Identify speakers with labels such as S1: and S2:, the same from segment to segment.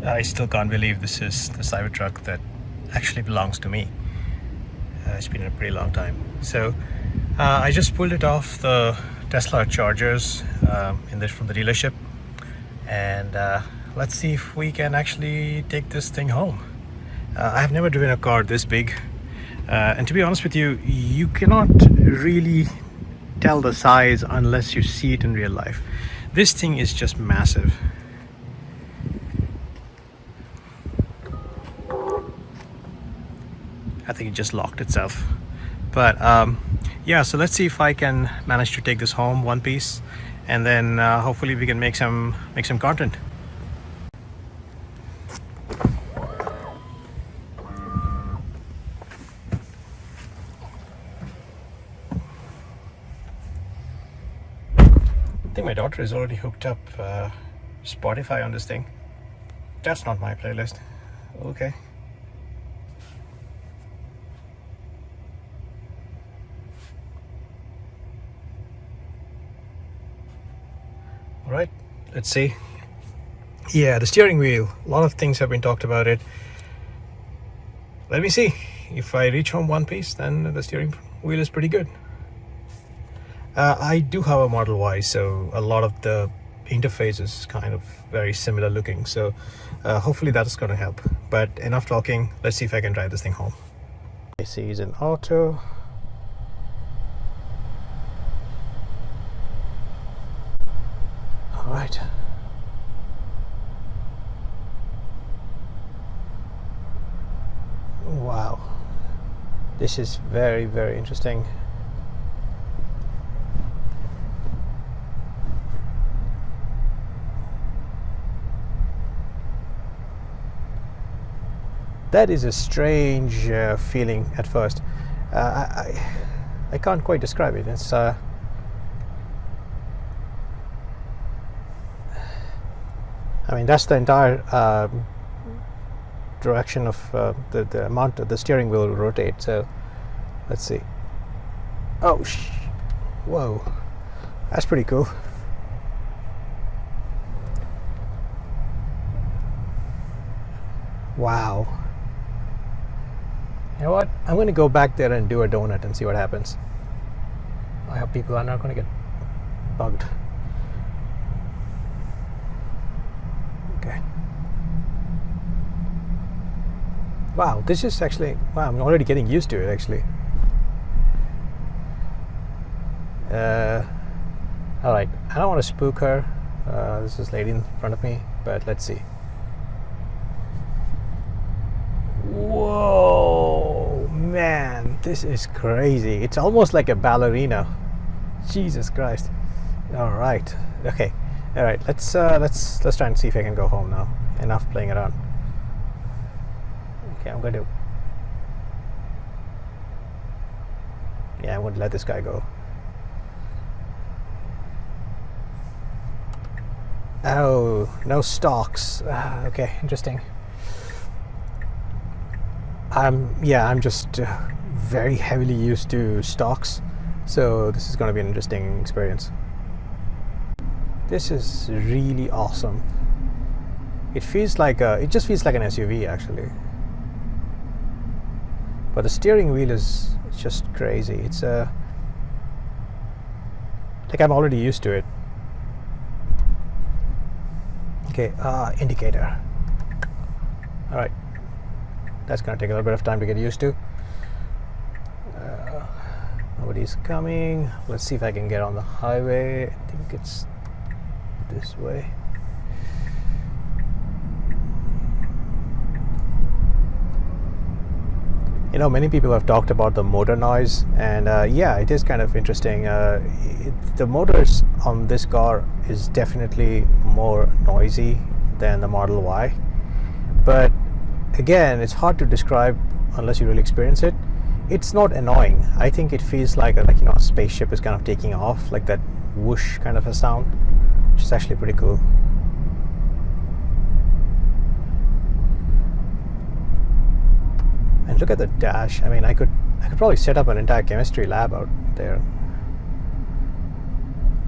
S1: I still can't believe this is the Cybertruck that actually belongs to me. It's been a pretty long time. So I just pulled it off the Tesla chargers from the dealership, and let's see if we can actually take this thing home. I have never driven a car this big, and to be honest with you, you cannot really tell the size unless you see it in real life. This thing is just massive. I think it just locked itself. But yeah, so let's see if I can manage to take this home one piece, and then hopefully we can make some content. I think my daughter is already hooked up Spotify on this thing. That's not my playlist. Okay. All right, let's see. Yeah, the steering wheel. A lot of things have been talked about it. Let me see. If I reach home one piece, then the steering wheel is pretty good. I do have a Model Y, so a lot of the interface is kind of very similar looking. So hopefully that is going to help. But enough talking. Let's see if I can drive this thing home. AC is in auto. All right. Wow. This is very, very interesting. That is a strange feeling at first. I can't quite describe it. It's I mean, that's the entire direction of the amount of the steering wheel will rotate. So let's see. Oh, whoa, that's pretty cool. Wow. You know what? I'm going to go back there and do a donut and see what happens. I hope people are not going to get bugged. Okay. Wow, this is actually, wow, I'm already getting used to it actually. All right, I don't want to spook her. This is lady in front of me, but let's see. Whoa, man, this is crazy. It's almost like a ballerina. Jesus Christ. All right. Okay. All right. Let's try and see if I can go home now. Enough playing around. Okay, I'm going to. Yeah, I'm going to let this guy go. Oh, no stocks. Okay, interesting. I'm just very heavily used to stocks, so this is going to be an interesting experience. This is really awesome. It feels like it just feels like an SUV actually, but the steering wheel is just crazy. It's like I'm already used to it. Okay, indicator. All right. That's going to take a little bit of time to get used to. Nobody's coming. Let's see if I can get on the highway. I think it's this way. You know, many people have talked about the motor noise, and yeah, it is kind of interesting. The motors on this car is definitely more noisy than the Model Y, but again, it's hard to describe unless you really experience it. It's not annoying. I think it feels like a spaceship is kind of taking off, like that whoosh kind of a sound, which is actually pretty cool. And look at the dash. I mean, I could probably set up an entire chemistry lab out there.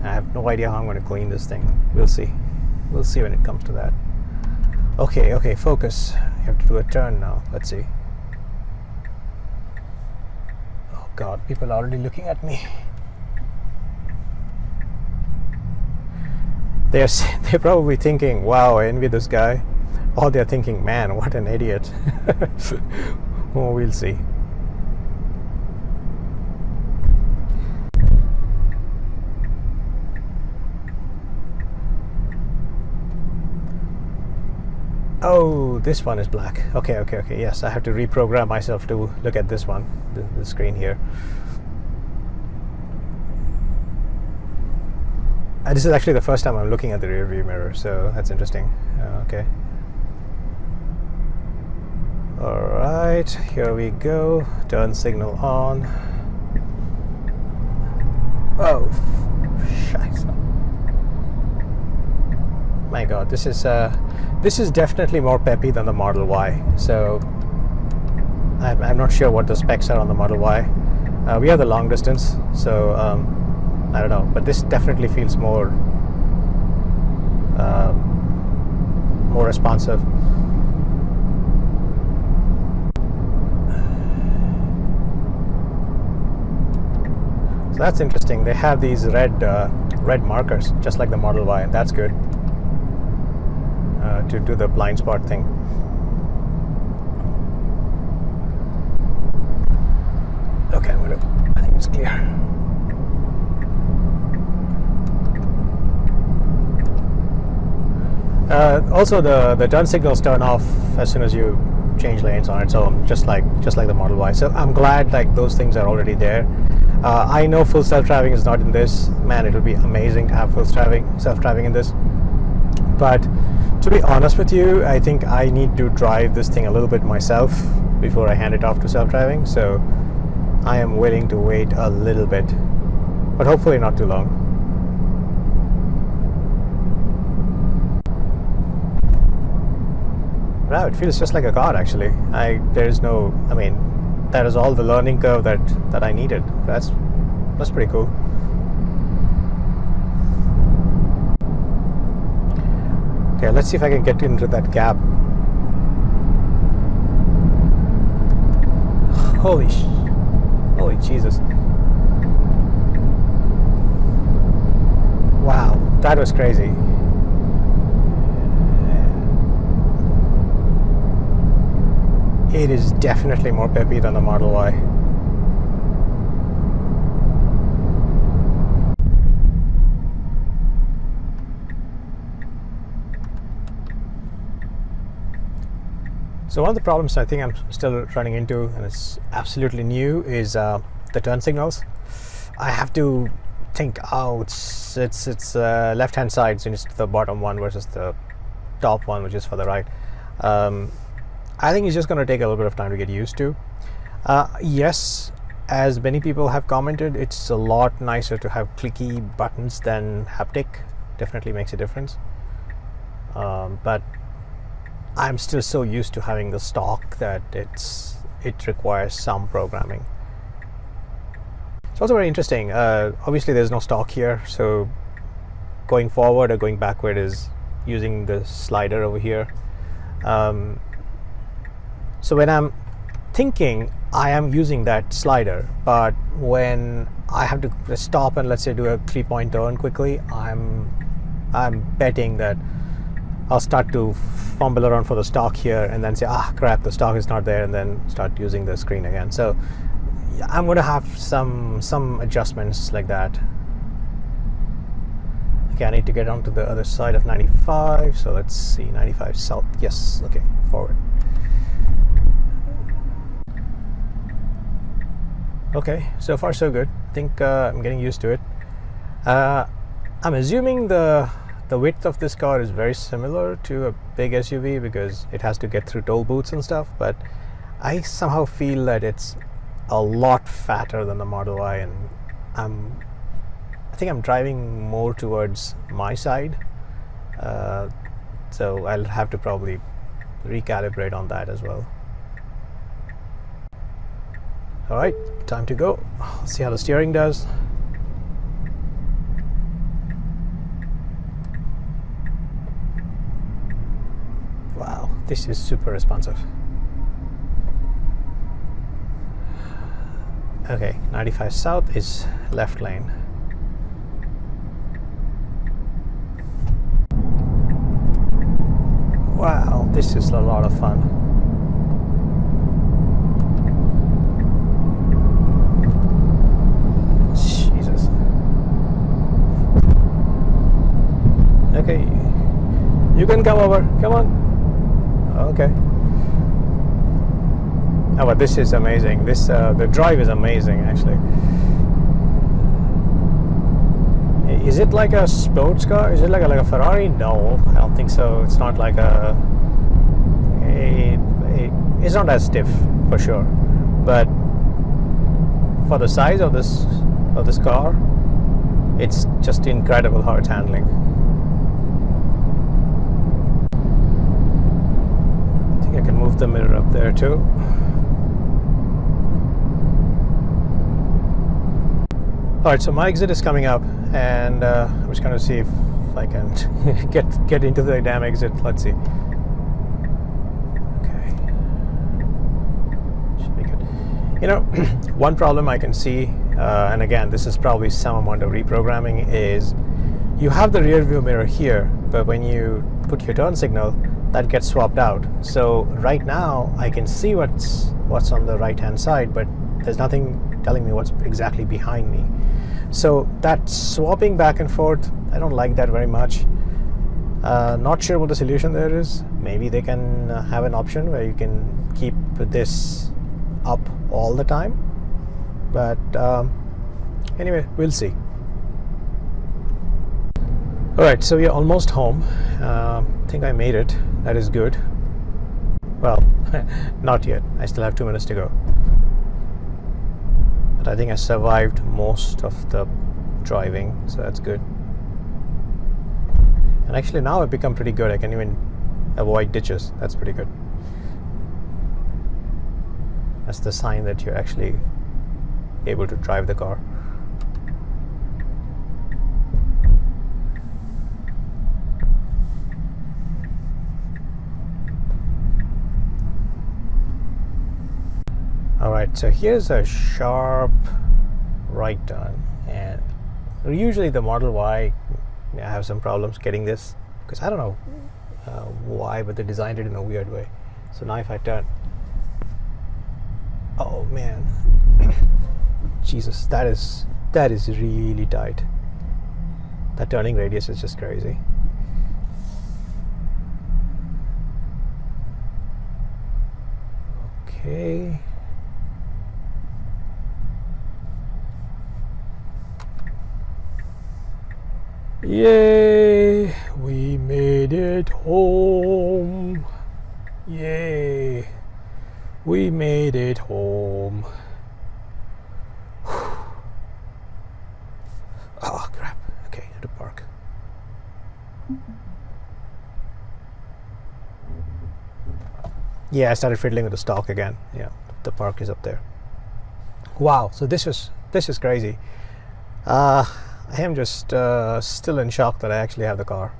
S1: I have no idea how I'm going to clean this thing. We'll see. We'll see when it comes to that. Okay, focus. You have to do a turn now. Let's see. Oh God, people are already looking at me. They're probably thinking, wow, I envy this guy. Or they're thinking, man, what an idiot. Oh, we'll see. Oh, this one is black. Okay. Yes, I have to reprogram myself to look at this one, the screen here. This is actually the first time I'm looking at the rear view mirror, so that's interesting. Okay. Alright, here we go. Turn signal on. Oh, scheiße. My God, this is definitely more peppy than the Model Y. So I'm not sure what the specs are on the Model Y. We have the long distance, so I don't know, but this definitely feels more responsive. So that's interesting. They have these red markers, just like the Model Y, and that's good to do the blind spot thing. Okay, I think it's clear. Also, the turn signals turn off as soon as you change lanes on its own, just like the Model Y. So I'm glad like those things are already there. I know full self-driving is not in this. Man, it would be amazing to have full self-driving in this. But to be honest with you, I think I need to drive this thing a little bit myself before I hand it off to self-driving. So I am willing to wait a little bit, but hopefully not too long. Wow, it feels just like a car actually. That is all the learning curve that I needed. That's pretty cool. Okay, let's see if I can get into that gap. Holy Jesus. Wow, that was crazy. It is definitely more peppy than the Model Y. So one of the problems I think I'm still running into, and it's absolutely new, is the turn signals. I have to think, it's left-hand side, so it's the bottom one versus the top one, which is for the right. I think it's just going to take a little bit of time to get used to. Yes, as many people have commented, it's a lot nicer to have clicky buttons than haptic. Definitely makes a difference. But I'm still so used to having the stock that it requires some programming. It's also very interesting. Obviously, there's no stock here, so going forward or going backward is using the slider over here. So when I'm thinking, I am using that slider, but when I have to stop and let's say do a 3-point turn quickly, I'm betting that I'll start to fumble around for the stock here and then say, crap, the stock is not there, and then start using the screen again. So I'm going to have some adjustments like that. Okay, I need to get onto the other side of 95. So let's see, 95 south. Yes, okay, forward. Okay, so far so good. I think I'm getting used to it. I'm assuming the width of this car is very similar to a big SUV because it has to get through toll booths and stuff, but I somehow feel that it's a lot fatter than the Model Y, and I think I'm driving more towards my side, so I'll have to probably recalibrate on that as well. Alright, time to go. Let's see how the steering does. Wow. This is super responsive. Okay, 95 south is left lane. Wow, this is a lot of fun. Jesus. Okay, you can come over. Come on. Okay. Oh, but this is amazing. This the drive is amazing, actually. Is it like a sports car? Is it like a Ferrari? No, I don't think so. It's not like it's not as stiff for sure, but for the size of this car, it's just incredible how it's handling. I think I can move the mirror up there too. Alright, so my exit is coming up, and I'm just going to see if I can get into the damn exit. Let's see. Okay. Should be good. You know, one problem I can see, and again, this is probably some amount of reprogramming, is you have the rear view mirror here, but when you put your turn signal, that gets swapped out. So right now, I can see what's on the right-hand side, but there's nothing telling me what's exactly behind me. So that swapping back and forth, I don't like that very much. Not sure what the solution there is. Maybe they can have an option where you can keep this up all the time. But anyway, we'll see. Alright, so we are almost home. I think I made it. That is good. Well, not yet. I still have 2 minutes to go. But I think I survived most of the driving, so that's good. And actually now I've become pretty good. I can even avoid ditches. That's pretty good. That's the sign that you're actually able to drive the car. Alright, so here's a sharp right turn, and usually the Model Y, I have some problems getting this because I don't know why, but they designed it in a weird way. So now if I turn, oh man, Jesus, that is really tight. That turning radius is just crazy. Okay. Yay! We made it home. Yay! We made it home. Oh crap. Okay, I have to park. Yeah, I started fiddling with the stalk again. Yeah, the park is up there. Wow, so this is crazy. I am just still in shock that I actually have the car.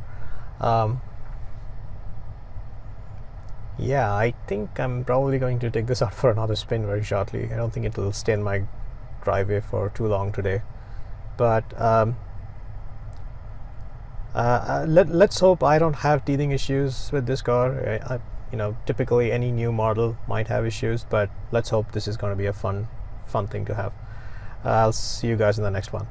S1: Yeah, I think I'm probably going to take this out for another spin very shortly. I don't think it will stay in my driveway for too long today. But let's hope I don't have teething issues with this car. You know, typically any new model might have issues, but let's hope this is going to be a fun thing to have. I'll see you guys in the next one.